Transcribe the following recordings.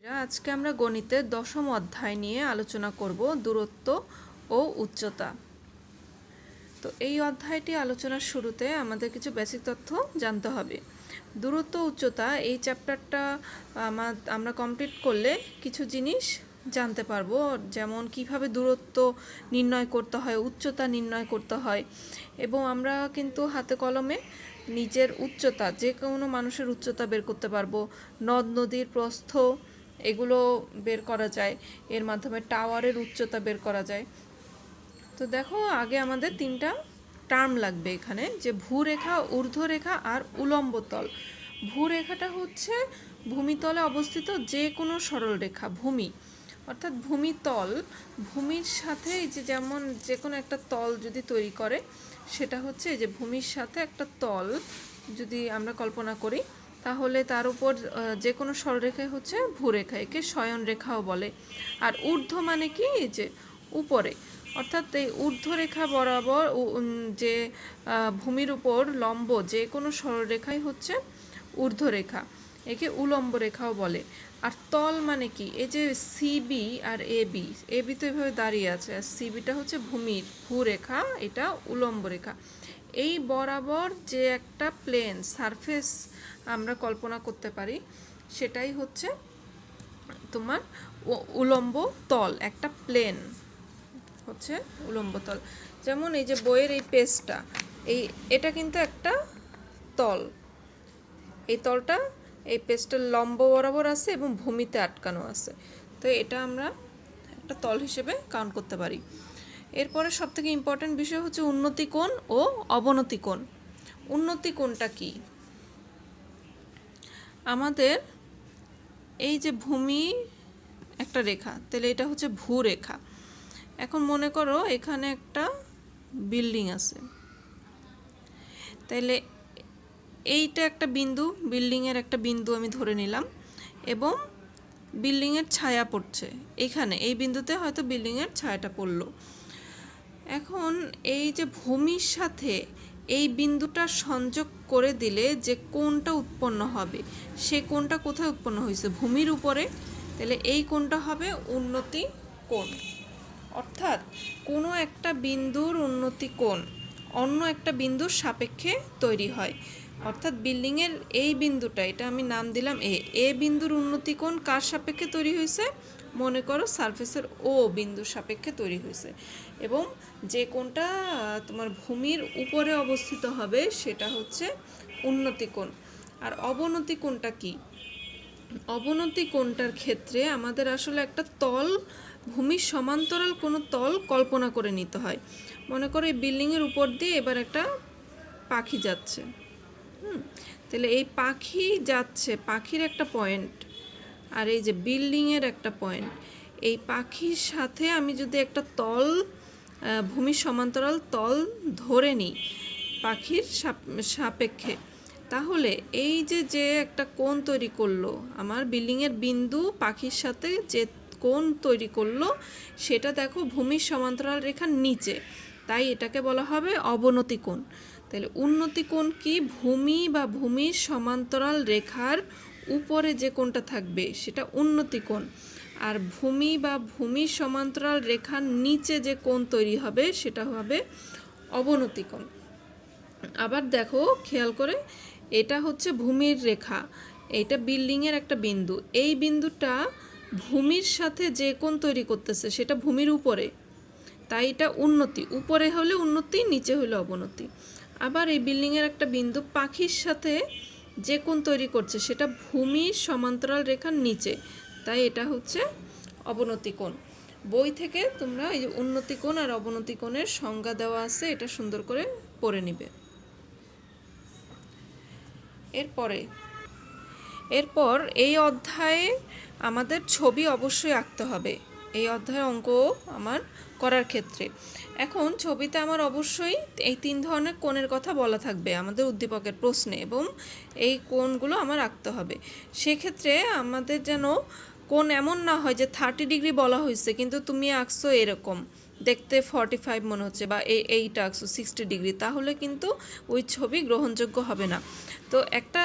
আজকে আমরা গণিতের দশম অধ্যায় নিয়ে আলোচনা করব দূরত্ব ও উচ্চতা। তো এই অধ্যায়টি আলোচনার শুরুতে আমাদের কিছু বেসিক তথ্য জানতে হবে। দূরত্ব উচ্চতা এই চ্যাপ্টারটা আমরা কমপ্লিট করলে কিছু জিনিস জানতে পারবো, যেমন কিভাবে দূরত্ব নির্ণয় করতে হয়, উচ্চতা নির্ণয় করতে হয়, এবং আমরা কিন্তু হাতে কলমে নিজের উচ্চতা, যে কোনো মানুষের উচ্চতা বের করতে পারবো। নদ নদীর প্রস্থ এগুলো বের করা যায়, এর মাধ্যমে টাওয়ারের উচ্চতা বের করা যায়। তো দেখো, আগে আমাদের তিনটা টার্ম লাগবে এখানে, যে ভূরেখা, ঊর্ধ্বরেখা আর উলম্ব তল। ভূরেখাটা হচ্ছে ভূমিতলে অবস্থিত যে কোনো সরল রেখা, ভূমি অর্থাৎ ভূমিতল। ভূমির সাথে এই যে যেমন যে কোনো একটা তল যদি তৈরি করে, সেটা হচ্ছে এই যে ভূমির সাথে একটা তল যদি আমরা কল্পনা করি, তাহলে তার উপর যে কোনো সরলরেখাই হচ্ছে ভূরেখা, একে শয়নরেখাও বলে। আর ঊর্ধ্ব মানে কি, এই যে উপরে, অর্থাৎ এই ঊর্ধ্বরেখা বরাবর যে ভূমির উপর লম্ব যে কোনো সরলরেখাই হচ্ছে ঊর্ধ্বরেখা, একে উলম্ব রেখাও বলে। আর তল মানে কি, এই যে সিবি আর এবি, এবি তো এভাবে দাঁড়িয়ে আছে, আর সিবিটা হচ্ছে ভূমির ভূরেখা, এটা উলম্ব রেখা। এই বরাবর যে একটা প্লেন সারফেস আমরা কল্পনা করতে পারি, সেটাই হচ্ছে তোমার উলম্ব তল। একটা প্লেন হচ্ছে উলম্ব তল। যেমন এই যে বইয়ের এই পেজটা, এটা কিন্তু একটা তল। এই তলটা এই পেজটার লম্ব বরাবর আছে এবং ভূমিতে আটকানো আছে, তো এটা আমরা একটা তল হিসেবে কাউন্ট করতে পারি। এরপরে সবথেকে ইম্পর্টেন্ট বিষয় হচ্ছে উন্নতি কোণ ও অবনতি কোণ। উন্নতি কোণটা কি? আমাদের এই যে ভূমি একটা রেখা, তাহলে এটা হচ্ছে ভূরেখা। এখন মনে করো এখানে একটা বিল্ডিং আছে, তাইলে এইটা একটা বিন্দু, বিল্ডিংয়ের একটা বিন্দু আমি ধরে নিলাম, এবং বিল্ডিংয়ের ছায়া পড়ছে এখানে, এই বিন্দুতে হয়তো বিল্ডিংয়ের ছায়াটা পড়লো। এখন এই যে ভূমির সাথে এই বিন্দুটা সংযোগ করে দিলে যে কোণটা উৎপন্ন হবে, সে কোণটা কোথায় উৎপন্ন হয়েছে? ভূমির উপরে। তাহলে এই কোণটা হবে উন্নতি কোণ। অর্থাৎ কোনো একটা বিন্দুর উন্নতি কোণ অন্য একটা বিন্দুর সাপেক্ষে তৈরি হয়। অর্থাৎ বিল্ডিংয়ের এই বিন্দুটা, এটা আমি নাম দিলাম এ বিন্দুর উন্নতি কোণ কার সাপেক্ষে তৈরি হয়েছে? মনে করো সারফেসের ও বিন্দুর সাপেক্ষে তৈরি হয়েছে, এবং যে কোণটা তোমার ভূমির উপরে অবস্থিত হবে সেটা হচ্ছে উন্নতি কোণ। আর অবনতি কোণটা কি? অবনতি কোণটার ক্ষেত্রে আমাদের আসলে একটা তল, ভূমির সমান্তরাল কোনো তল কল্পনা করে নিতে হয়। মনে করো এই বিল্ডিংয়ের উপর দিয়ে এবার একটা পাখি যাচ্ছে, তাহলে এই পাখি যাচ্ছে, পাখির একটা পয়েন্ট, আর এই যে বিল্ডিংয়ের একটা পয়েন্ট, এই পাখির সাথে আমি যদি একটা তল, ভূমির সমান্তরাল তল ধরে নিই পাখির সাপেক্ষে, তাহলে এই যে একটা কোণ তৈরি করলো আমার বিল্ডিংয়ের বিন্দু পাখির সাথে, যে কোণ তৈরি করলো সেটা দেখো ভূমির সমান্তরাল রেখার নিচে, তাই এটাকে বলা হবে অবনতি কোণ। তাহলে উন্নতি কোণ কি? ভূমি বা ভূমির সমান্তরাল রেখার উপরে যে কোণটা থাকবে সেটা উন্নতি কোণ, আর ভূমি বা ভূমির সমান্তরাল রেখার নিচে যে কোণ তৈরি হবে সেটা হবে অবনতি কোণ। আবার দেখো খেয়াল করে, এটা হচ্ছে ভূমির রেখা, এইটা বিল্ডিংয়ের একটা বিন্দু, এই বিন্দুটা ভূমির সাথে যে কোণ তৈরি করতেছে সেটা ভূমির উপরে, তাই এটা উন্নতি, উপরে হলে উন্নতি, নিচে হলে অবনতি। আবার এই বিল্ডিংয়ের একটা বিন্দু পাখির সাথে যে কোণ তৈরি করছে সেটা ভূমির সমান্তরাল রেখার নিচে, তাই এটা হচ্ছে অবনতি কোণ। বই থেকে তোমরা এই যে উন্নতি কোণ আর অবনতি কোণের সংজ্ঞা দেওয়া আছে, এটা সুন্দর করে পড়ে নিবে। এরপর এই অধ্যায়ে আমাদের ছবি অবশ্যই আঁকতে হবে, এই অধ্যায়ের অঙ্ক আমার করার ক্ষেত্রে। এখন ছবিতে আমার অবশ্যই এই 3 ধরনের কোণের কথা বলা থাকবে আমাদের উদ্দীপকের প্রশ্নে, এবং এই কোণগুলো আমার আঁকতে হবে। সেক্ষেত্রে আমাদের যেন কোণ এমন না হয় যে 30 ডিগ্রি বলা হয়েছে কিন্তু তুমি আঁকছো এরকম, দেখতে 45 মনে হচ্ছে বা এইটা 60 ডিগ্রি, তাহলে কিন্তু ওই ছবি গ্রহণযোগ্য হবে না। তো একটা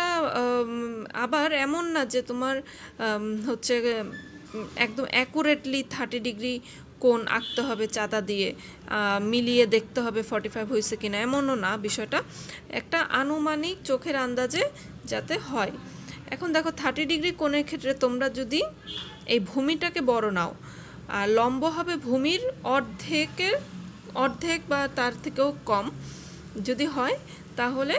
আবার এমন না যে তোমার হচ্ছে একদম অ্যাকুরেটলি 30 ডিগ্রি কোণ আঁকতে হবে চাঁদা দিয়ে, মিলিয়ে দেখতে হবে 45 হয়েছে কিনা, এমনও না বিষয়টা। একটা আনুমানিক চোখের আন্দাজে যাতে হয়। এখন দেখো 30 ডিগ্রি কোণের ক্ষেত্রে তোমরা যদি এই ভূমিটাকে বড় নাও, আর লম্ব হবে ভূমির অর্ধেক বা তার থেকেও কম যদি হয়, তাহলে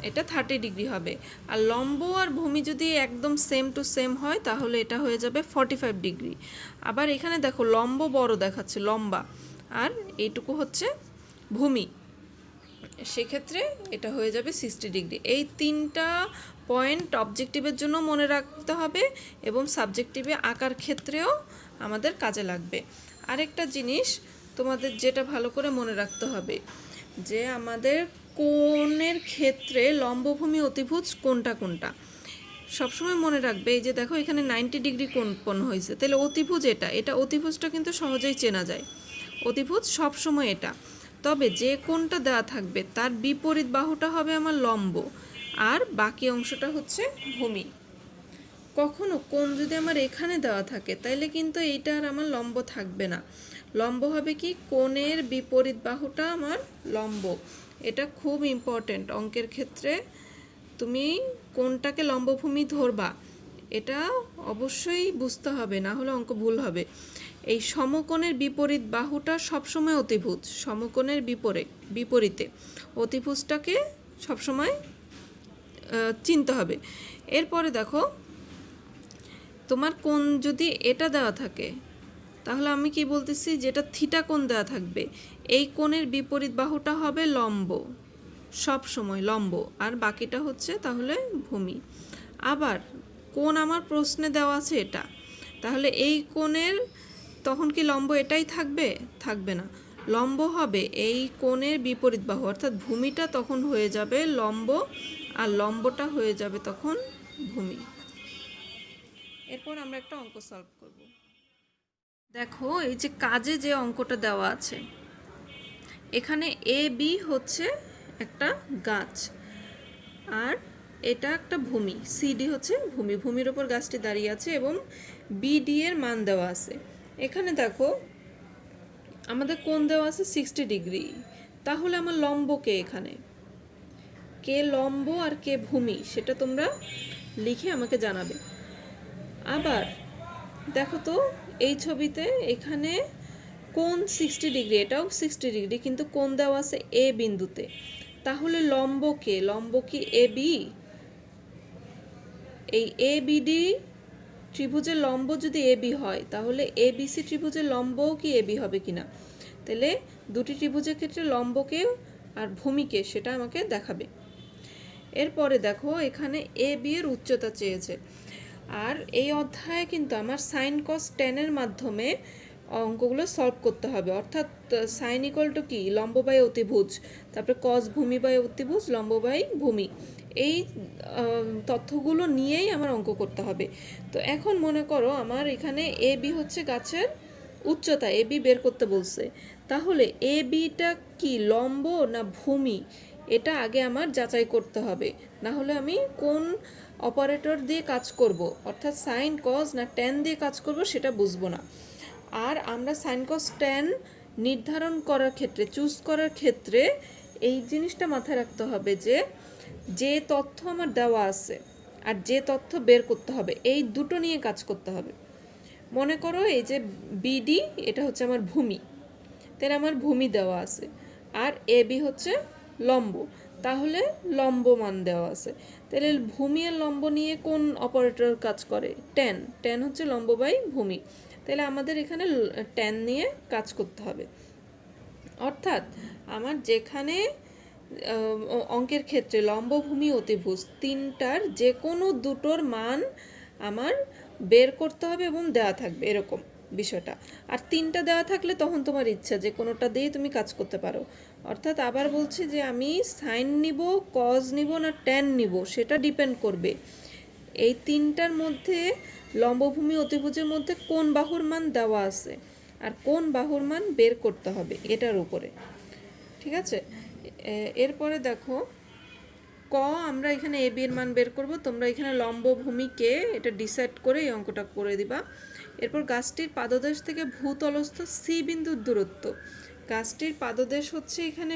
এটা 30 ডিগ্রি হবে। আর লম্ব আর ভূমি যদি একদম সেম টু সেম হয়, তাহলে এটা হয়ে যাবে 45 ডিগ্রি। আবার এখানে দেখো লম্ব বড় দেখাচ্ছে, লম্বা, আর এইটুকু হচ্ছে ভূমি, সেক্ষেত্রে এটা হয়ে যাবে 60 ডিগ্রি। এই 3টা পয়েন্ট অবজেক্টিভের জন্য মনে রাখতে হবে এবং সাবজেক্টিভে আঁকার ক্ষেত্রেও আমাদের কাজে লাগবে। আরেকটা জিনিস তোমাদের যেটা ভালো করে মনে রাখতে হবে, যে আমাদের কোণের ক্ষেত্রে লম্বভূমি অতিভুজ কোনটা কোনটা সবসময় মনে রাখবে। এই যে দেখো এখানে 90 ডিগ্রি কোণ উৎপন্ন হয়েছে, তাহলে অতিভুজ এটা অতিভুজটা কিন্তু সহজেই চেনা যায়। অতিভুজ সবসময় এটা। তবে যে কোণটা দেওয়া থাকবে তার বিপরীত বাহুটা হবে আমার লম্ব, আর বাকি অংশটা হচ্ছে ভূমি। কখনো কোণ যদি আমার এখানে দেওয়া থাকে, তাইলে কিন্তু এইটা আর আমার লম্ব থাকবে না। লম্ব হবে কি, কোণের বিপরীত বাহুটা আমার লম্ব। এটা খুব ইম্পর্টেন্ট অঙ্কের ক্ষেত্রে। তুমি কোনটাকে লম্বভূমি ধরবা এটা অবশ্যই বুঝতে হবে, না হলে অঙ্ক ভুল হবে। এই সমকোণের বিপরীত বাহুটা সবসময় অতিভুজ, সমকোণের বিপরীতে অতিভুজটাকে সবসময় চিনতে হবে। এরপরে দেখো তোমার কোণ যদি এটা দেওয়া থাকে, তাহলে আমি কি বলতেছি, যেটা থিটা কোণ দেওয়া থাকবে, এই কোণের বিপরীত বাহুটা হবে লম্ব, সব সময় লম্ব, আর বাকিটা হচ্ছে তাহলে ভূমি। আবার কোণ আমার প্রশ্নে দেওয়া আছে এটা, তাহলে এই কোণের তখন কি লম্ব এটাই থাকবে? থাকবে না, লম্ব হবে এই কোণের বিপরীত বাহু, অর্থাৎ ভূমিটা তখন হয়ে যাবে লম্ব, আর লম্বটা হয়ে যাবে তখন ভূমি। এরপর আমরা একটা অঙ্ক সলভ করব। দেখো এই যে কাজে যে অঙ্কটা দেওয়া আছে, এখানে এ বি হচ্ছে একটা গাছ, আর এটা একটা ভূমি, সিডি হচ্ছে ভূমি, ভূমির ওপর গাছটি দাঁড়িয়ে আছে এবং বিডি এর মান দেওয়া আছে। এখানে দেখো আমাদের কোণ দেওয়া আছে 60 ডিগ্রি, তাহলে আমার লম্ব কে, এখানে কে লম্ব আর কে ভূমি সেটা তোমরা লিখে আমাকে জানাবে। আবার দেখো তো এই ছবিতে এখানে কোণ 60 ডিগ্রি, এটাও 60 ডিগ্রি, কিন্তু কোণ দেওয়া আছে এ বিন্দুতে, তাহলে লম্ব কে, লম্ব কি এ বি? এই এ বিডি ত্রিভুজের লম্ব যদি এ বি হয়, তাহলে এ বিসি ত্রিভুজের লম্বও কি এ বি হবে কিনা, তাহলে দুটি ত্রিভুজের ক্ষেত্রে লম্বকে আর ভূমিকে সেটা আমাকে দেখাবে। এরপরে দেখো এখানে এ বি এর উচ্চতা চেয়েছে, আর এই অধ্যায়ে কিন্তু আমার সাইন কস টেনের মাধ্যমে অঙ্কগুলো সলভ করতে হবে। অর্থাৎ সাইন ইকুয়াল টু কি, লম্ব বাই অতিভুজ, তারপরে কস ভূমি বাই অতিভুজ, লম্ব বাই ভূমি, এই তথ্যগুলো নিয়েই আমার অঙ্ক করতে হবে। তো এখন মনে করো আমার এখানে এ বি হচ্ছে গাছের উচ্চতা, এ বি বের করতে বলছে, তাহলে এ বিটা কি লম্ব না ভূমি, এটা আগে আমার যাচাই করতে হবে, না হলে আমি কোন অপারেটর দিয়ে কাজ করব, অর্থাৎ সাইন কস না ট্যান দিয়ে কাজ করব সেটা বুঝবো না। আর আমরা সাইন কস ট্যান নির্ধারণ করার ক্ষেত্রে, চুজ করার ক্ষেত্রে এই জিনিসটা মাথায় রাখতে হবে যে যে তথ্য আমার দেওয়া আছে আর যে তথ্য বের করতে হবে, এই দুটো নিয়ে কাজ করতে হবে। মনে করো এই যে বিডি এটা হচ্ছে আমার ভূমি, তাহলে আমার ভূমি দেওয়া আছে, আর এ বি হচ্ছে লম্ব, তাহলে লম্ব মান দেওয়া আছে, তাহলে ভূমি আর লম্ব নিয়ে কোন অপারেটর কাজ করে, ট্যান, ট্যান হচ্ছে লম্ব বাই ভূমি, তাহলে আমাদের এখানে ট্যান নিয়ে কাজ করতে হবে। অর্থাৎ আমার যেখানে অঙ্কের ক্ষেত্রে লম্ব ভূমি অতিভুজ তিনটার যে কোনো দুটোর মান আমার বের করতে হবে এবং দেওয়া থাকবে, এরকম বিষয়টা। আর তিনটা দেওয়া থাকলে তখন তোমার ইচ্ছা যে কোনোটা দিয়ে তুমি কাজ করতে পারো। অর্থাৎ আবার বলছি যে আমি সাইন নিব, কজ নিব না ট্যান নিব, সেটা ডিপেন্ড করবে এই তিনটার মধ্যে লম্বভূমি অতিভুজের মধ্যে কোন বাহুর মান দেওয়া আছে, আর কোন বাহুর মান বের করতে হবে এটার উপরে। ঠিক আছে, এরপরে দেখো ক আমরা এখানে এ বি এর মান বের করব, তোমরা এখানে লম্ব ভূমি কে এটা ডিসাইড করে এই অঙ্কটা করে দিবা। এরপর গাছটির পাদদেশ থেকে ভূতলস্থ সি বিন্দুর দূরত্ব, গাছটির পাদদেশ হচ্ছে এখানে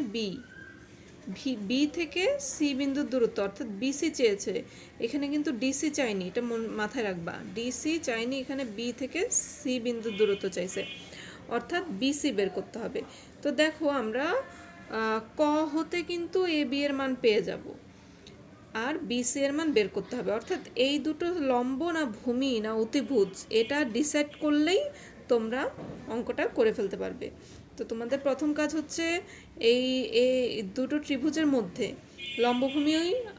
বি থেকে সি বিন্দুর দূরত্ব অর্থাৎ বিসি চেয়েছে, এখানে কিন্তু ডিসি চাইনি, এটা মাথায় রাখবা, ডিসি চাইনি, এখানে বি থেকে সি বিন্দুর দূরত্ব চাইছে অর্থাৎ বিসি বের করতে হবে। তো দেখো আমরা ক হতে কিন্তু এ বি এর মান পেয়ে যাব আর বিসি এর মান বের করতে হবে, অর্থাৎ এই দুটো লম্ব না ভূমি না অতিভুজ এটা ডিসাইড করলেই তোমরা অঙ্কটা করে ফেলতে পারবে। তো তোমাদের প্রথম কাজ হচ্ছে এই দুটো ত্রিভুজের মধ্যে লম্বভূমি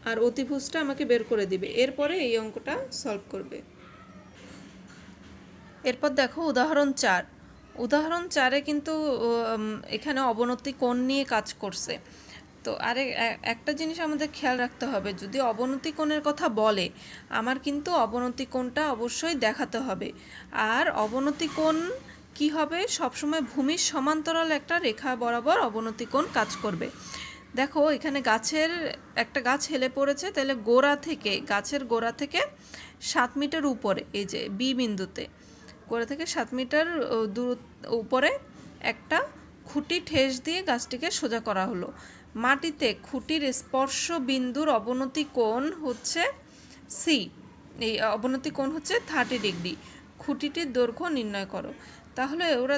আর অতিভুজটা আমাকে বের করে দিবে, এরপরে এই অঙ্কটা সলভ করবে। এরপর দেখো উদাহরণ 4, উদাহরণ 4-এ কিন্তু এখানে অবনতি কোণ নিয়ে কাজ করছে। তো একটা জিনিস আমাদের খেয়াল রাখতে হবে, যদি অবনতি কোণের কথা বলে আমার কিন্তু অবনতি কোণটা অবশ্যই দেখাতে হবে। আর অবনতি কোণ কি হবে, সবসময় ভূমির সমান্তরাল একটা রেখা বরাবর অবনতি কোণ কাজ করবে। দেখো এখানে একটা গাছ হেলে পড়েছে, তাহলে গাছের গোড়া থেকে 7 মিটার উপরে এই যে বি বিন্দুতে গোড়া থেকে 7 মিটার উপরে একটা খুঁটি ঠেস দিয়ে গাছটিকে সোজা করা হলো। মাটিতে খুঁটির স্পর্শ বিন্দুর অবনতি কোণ হচ্ছে সি, এই অবনতি কোণ হচ্ছে 30 ডিগ্রি। খুঁটিটির দৈর্ঘ্য নির্ণয় করো। তাহলে ওরা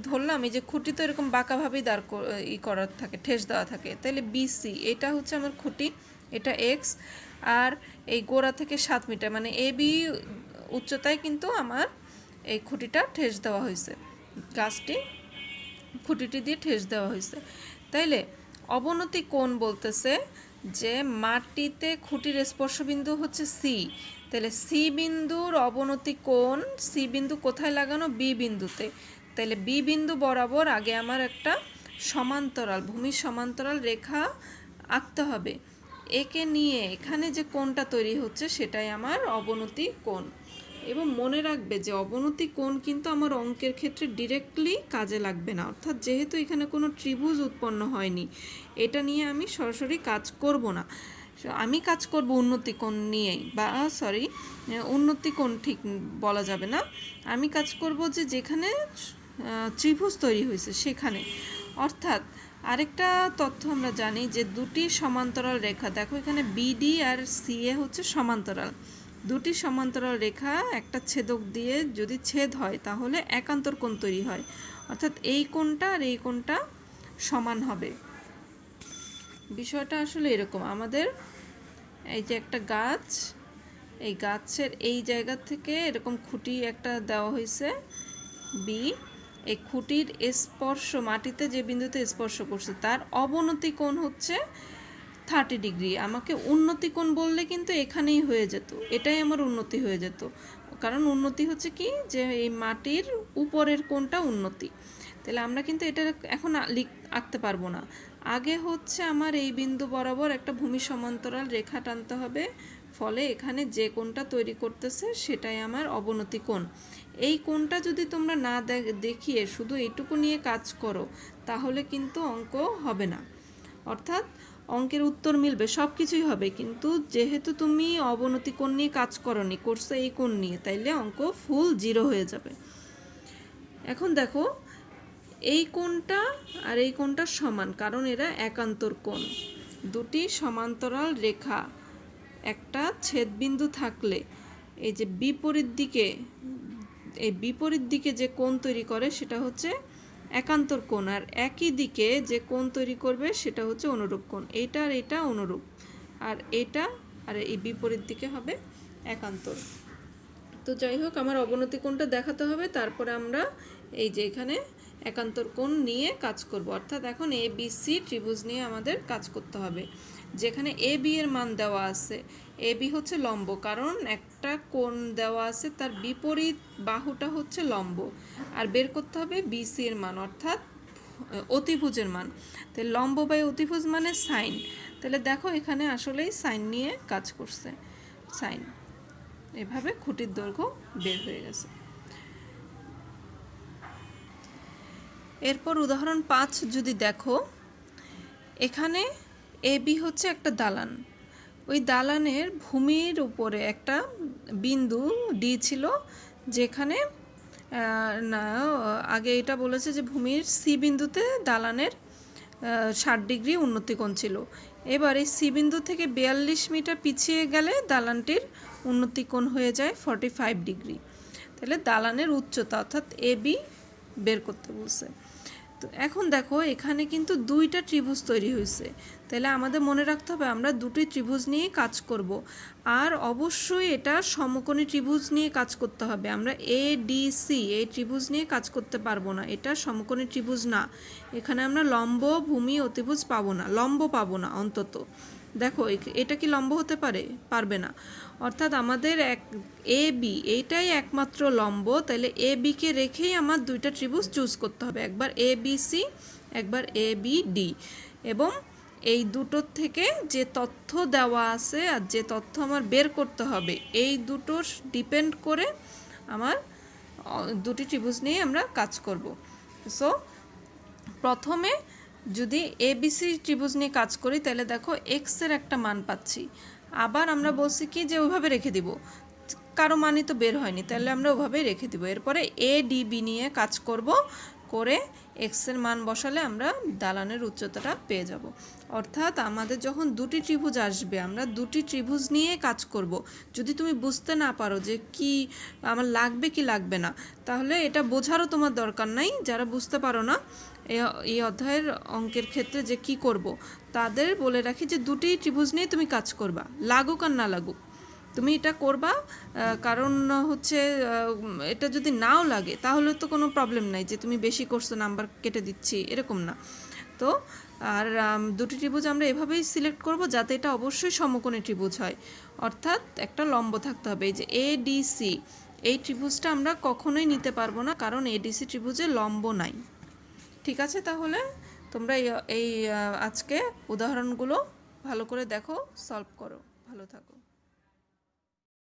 ধরলাম এই যে খুঁটি তো এরকম বাঁকাভাবেই করার থাকে, ঠেস দেওয়া থাকে, তাহলে বিসি এটা হচ্ছে আমার খুঁটি, এটা এক্স, আর এই গোড়া থেকে 7 মিটার মানে এ বি উচ্চতায় কিন্তু আমার এই খুঁটিটা ঠেস দেওয়া হয়েছে, গাছটি খুঁটিটি দিয়ে ঠেস দেওয়া হয়েছে। তাইলে অবনতি কোণ বলতেছে যে মাটিতে খুঁটির স্পর্শবিন্দু হচ্ছে সি, তাহলে সি বিন্দুর অবনতি কোণ, সি বিন্দু কোথায় লাগানো, বি বিন্দুতে, তাহলে বি বিন্দু বরাবর আগে আমার একটা সমান্তরাল ভূমির সমান্তরাল রেখা আঁকতে হবে, একে নিয়ে এখানে যে কোণটা তৈরি হচ্ছে সেটাই আমার অবনতি কোণ। এবং মনে রাখবে যে অবনতি কোণ কিন্তু আমার অঙ্কের ক্ষেত্রে ডিরেক্টলি কাজে লাগবে না, অর্থাৎ যেহেতু এখানে কোনো ত্রিভুজ উৎপন্ন হয়নি এটা নিয়ে আমি সরাসরি কাজ করব না, আমি কাজ করব উন্নতি কোণ নিয়েই, বা উন্নতি কোণ ঠিক বলা যাবে না, আমি কাজ করব যে যেখানে ত্রিভুজ তৈরি হয়েছে সেখানে। অর্থাৎ আরেকটা তথ্য আমরা জানি যে দুটি সমান্তরাল রেখা, দেখো এখানে বিডি আর সিএ হচ্ছে সমান্তরাল, দুটি সমান্তরাল রেখা একটা ছেদক দিয়ে যদি ছেদ হয় তাহলে একান্তর কোণ তৈরি হয়, অর্থাৎ এই কোণটা আর এই কোণটা সমান হবে। বিষয়টা আসলে এরকম, আমাদের এই যে একটা গাছ, এই গাছের এই জায়গা থেকে এরকম খুঁটি একটা দেওয়া হয়েছে বি, এই খুঁটির স্পর্শ মাটিতে যে বিন্দুতে স্পর্শ করছে তার অবনতি কোণ হচ্ছে 30 ডিগ্রি। আমাকে উন্নতি কোণ বললে কিন্তু এখানেই হয়ে যেত, এটাই আমার উন্নতি হয়ে যেত, কারণ উন্নতি হচ্ছে কি যে এই মাটির উপরের কোণটা উন্নতি। তাহলে আমরা কিন্তু এটা এখন আঁকতে পারবো না, আগে হচ্ছে আমার এই বিন্দু বরাবর একটা ভূমি সমান্তরাল রেখা টানতে হবে, ফলে এখানে যে কোণটা তৈরি করতেছে সেটাই আমার অবনতি কোণ। এই কোণটা যদি তোমরা না দেখিয়ে শুধু এইটুকু নিয়ে কাজ করো তাহলে কিন্তু অঙ্ক হবে না, অর্থাৎ অঙ্কের উত্তর মিলবে, সব কিছুই হবে, কিন্তু যেহেতু তুমি অবনতি কোণ নিয়ে কাজ করনি, করছো এই কোণ নিয়ে, তাইলে অঙ্ক ফুল 0 হয়ে যাবে। এখন দেখো এই কোণটা আর এই কোণটা সমান, কারণ এরা একান্তর কোণ, দুটি সমান্তরাল রেখা একটা ছেদবিন্দু থাকলে এই যে বিপরীত দিকে যে কোণ তৈরি করে সেটা হচ্ছে একান্তর কোণ, আর একই দিকে যে কোণ তৈরি করবে সেটা হচ্ছে অনুরূপ কোণ, এইটা আর এটা অনুরূপ, আর এটা আর এই বিপরীত দিকে হবে একান্তর। তো যাই হোক আমার অবনতি কোণটা দেখাতে হবে, তারপরে আমরা এই যে এখানে একান্তর কোণ নিয়ে কাজ করব, অর্থাৎ এখন এ বি সি ত্রিভুজ নিয়ে আমাদের কাজ করতে হবে, যেখানে এ বি এর মান দেওয়া আছে, এ বি হচ্ছে লম্ব, কারণ একটা কোণ দেওয়া আছে তার বিপরীত বাহুটা হচ্ছে লম্ব, আর বের করতে হবে বিসি এর মান অর্থাৎ অতিভুজের মান, তাহলে লম্ব বাই অতিভুজ মানে সাইন, তাহলে দেখো এখানে আসলেই সাইন নিয়ে কাজ করছে, সাইন, এভাবে খুঁটির দৈর্ঘ্য বের হয়ে গেছে। এরপর উদাহরণ 5 যদি দেখো, এখানে এবি হচ্ছে একটা দালান। ওই দালানের ভূমির উপরে একটা বিন্দু ডি ছিল, যেখানে না আগে এটা বলেছে যে ভূমির সি বিন্দুতে দালানের 60 ডিগ্রি উন্নতিকোণ ছিল। এবার এই সি বিন্দু থেকে 42 মিটার পিছিয়ে গেলে দালানটির উন্নতিকোণ হয়ে যায় 45 ডিগ্রি। তাহলে দালানের উচ্চতা অর্থাৎ এবি বের করতে বলছে। তো এখন দেখো এখানে কিন্তু দুইটা ত্রিভুজ তৈরি হয়েছে, তাহলে আমাদের মনে রাখতে হবে আমরা দুটি ত্রিভুজ নিয়ে কাজ করব। আর অবশ্যই এটা সমকোণী ত্রিভুজ নিয়ে কাজ করতে হবে। আমরা এ ডি সি এই ত্রিভুজ নিয়ে কাজ করতে পারবো না, এটা সমকোণী ত্রিভুজ না। এখানে আমরা লম্ব ভূমি অতিভুজ পাবো না, লম্ব পাবো না অন্তত। দেখো এটা কি লম্ব হতে পারবে না। অর্থাৎ আমাদের এ বি এইটাই একমাত্র লম্ব। তাহলে এ বিকে রেখেই আমার দুইটা ত্রিভুজ চুজ করতে হবে, একবার এ বি সি, একবার এ বি ডি। এবং এই দুটোর থেকে যে তথ্য দেওয়া আছে আর যে তথ্য আমার বের করতে হবে, এই দুটো ডিপেন্ড করে আমার দুটি ত্রিভুজ নিয়ে আমরা কাজ করব। সো প্রথমে যদি এবিসি ত্রিভুজ নিয়ে কাজ করি, তাহলে দেখো এক্সের একটা মান পাচ্ছি। আবার আমরা বলছি কি যে ওইভাবে রেখে দিব, কারো মানই তো বের হয়নি, তাহলে আমরা ওভাবেই রেখে দিব। এরপরে এ ডিবি নিয়ে কাজ করব, করে এক্সের মান বসালে আমরা দালানের উচ্চতাটা পেয়ে যাব। অর্থাৎ আমাদের যখন দুটি ত্রিভুজ আসবে, আমরা দুটি ত্রিভুজ নিয়ে কাজ করব। যদি তুমি বুঝতে না পারো যে কি আমার লাগবে কি লাগবে না, তাহলে এটা বোঝারও তোমার দরকার নাই। যারা বুঝতে পারো না এই অধ্যায়ের অঙ্কের ক্ষেত্রে যে কি করব, তাদের বলে রাখি যে দুটি ত্রিভুজ নিয়ে তুমি কাজ করবা, লাগুক আর না লাগুক তুমি এটা করবা। কারণ হচ্ছে এটা যদি নাও লাগে তাহলে তো কোনো প্রবলেম নাই যে তুমি বেশি করছো নাম্বার কেটে দিচ্ছি, এরকম না। তো আর দুটি ত্রিভুজ আমরা এভাবেই সিলেক্ট করব যাতে এটা অবশ্যই সমকোণী ত্রিভুজ হয়, অর্থাৎ একটা লম্ব থাকতে হবে। এই যে এডিসি এই ত্রিভুজটা আমরা কখনোই নিতে পারবো না, কারণ এডিসি ত্রিভুজে লম্ব নাই। ঠিক আছে, তাহলে তোমরা এই আজকে উদাহরণগুলো ভালো করে দেখো, সলভ করো। ভালো থাকো।